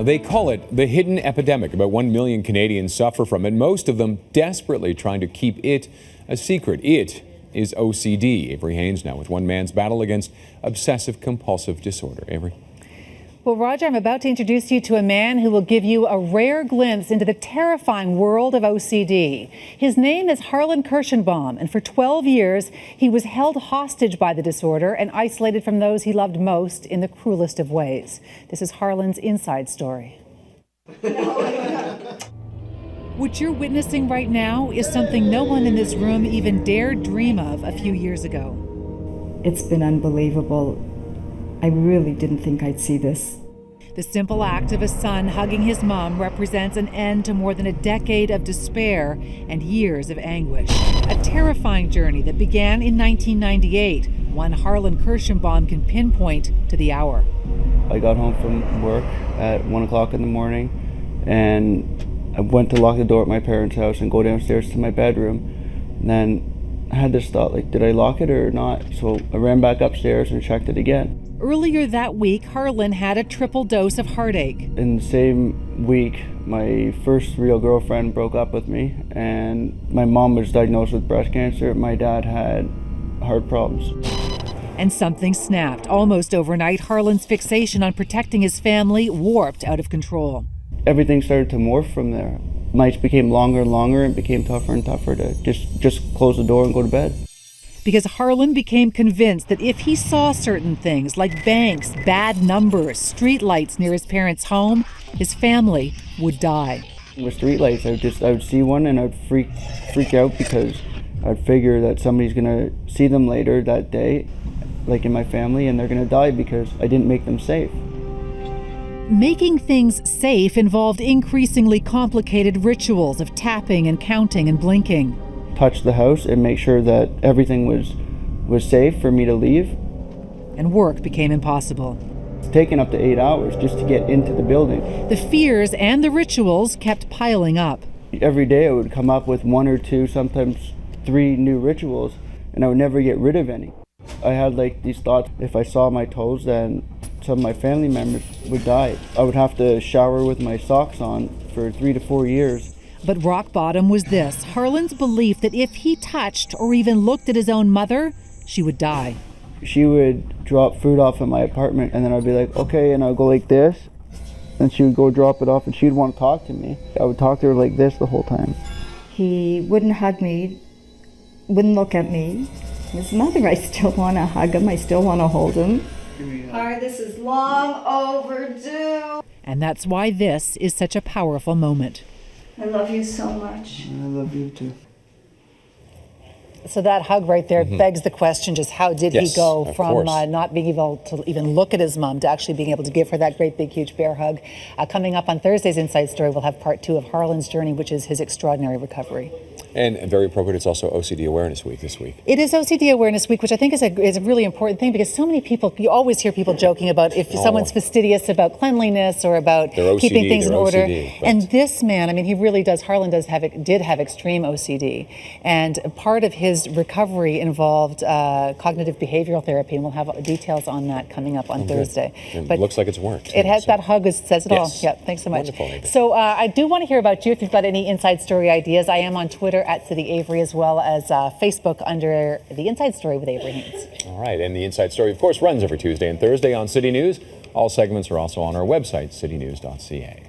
They call it the hidden epidemic. About 1 million Canadians suffer from it, most of them desperately trying to keep it a secret. It is OCD. Avery Haynes now with one man's battle against obsessive compulsive disorder. Avery. Well, Roger, I'm about to introduce you to a man who will give you a rare glimpse into the terrifying world of OCD. His name is Harlan Kirschenbaum, and for 12 years, he was held hostage by the disorder and isolated from those he loved most in the cruelest of ways. This is Harlan's inside story. What you're witnessing right now is something no one in this room even dared dream of a few years ago. It's been unbelievable. I really didn't think I'd see this. The simple act of a son hugging his mom represents an end to more than a decade of despair and years of anguish. A terrifying journey that began in 1998, one Harlan Kirschenbaum can pinpoint to the hour. I got home from work at 1 o'clock in the morning, and I went to lock the door at my parents' house and go downstairs to my bedroom. And then I had this thought, like, did I lock it or not? So I ran back upstairs and checked it again. Earlier that week, Harlan had a triple dose of heartache. In the same week, my first real girlfriend broke up with me, and my mom was diagnosed with breast cancer. My dad had heart problems. And something snapped. Almost overnight, Harlan's fixation on protecting his family warped out of control. Everything started to morph from there. Nights became longer and longer, and it became tougher and tougher to just close the door and go to bed. Because Harlan became convinced that if he saw certain things like banks, bad numbers, streetlights near his parents' home, his family would die. With streetlights, I would see one and I'd freak out because I'd figure that somebody's gonna see them later that day, like in my family, and they're gonna die because I didn't make them safe. Making things safe involved increasingly complicated rituals of tapping and counting and blinking. Touch the house and make sure that everything was safe for me to leave. And work became impossible. It's taken up to 8 hours just to get into the building. The fears and the rituals kept piling up. Every day I would come up with 1 or 2, sometimes 3 new rituals, and I would never get rid of any. I had like these thoughts, if I saw my toes, then some of my family members would die. I would have to shower with my socks on for 3 to 4 years. But rock bottom was this, Harlan's belief that if he touched or even looked at his own mother, she would die. She would drop food off in my apartment, and then I'd be like, okay, and I'd go like this, and she would go drop it off, and she'd want to talk to me. I would talk to her like this the whole time. He wouldn't hug me, wouldn't look at me. His mother, I still want to hug him, I still want to hold him. Hi, this is long overdue. And that's why this is such a powerful moment. I love you so much. I love you too. So that hug right there begs the question, just how did he go from not being able to even look at his mom to actually being able to give her that great big huge bear hug? Coming up on Thursday's Inside Story, we'll have part 2 of Harlan's journey, which is his extraordinary recovery. And very appropriate, it's also OCD Awareness Week this week. It is OCD Awareness Week, which I think is a really important thing because so many people, you always hear people joking about if someone's fastidious about cleanliness or about keeping things in order. And this man, I mean, he really does, Harlan did have extreme OCD. And part of his recovery involved cognitive behavioral therapy, and we'll have details on that coming up on Thursday. But it looks like it's worked. It has, that hug says it all. Yeah, thanks so much. Wonderful. So I do want to hear about you if you've got any Inside Story ideas. I am on Twitter at City Avery, as well as Facebook under the Inside Story with Avery Haynes. All right, and the Inside Story, of course, runs every Tuesday and Thursday on City News. All segments are also on our website, citynews.ca.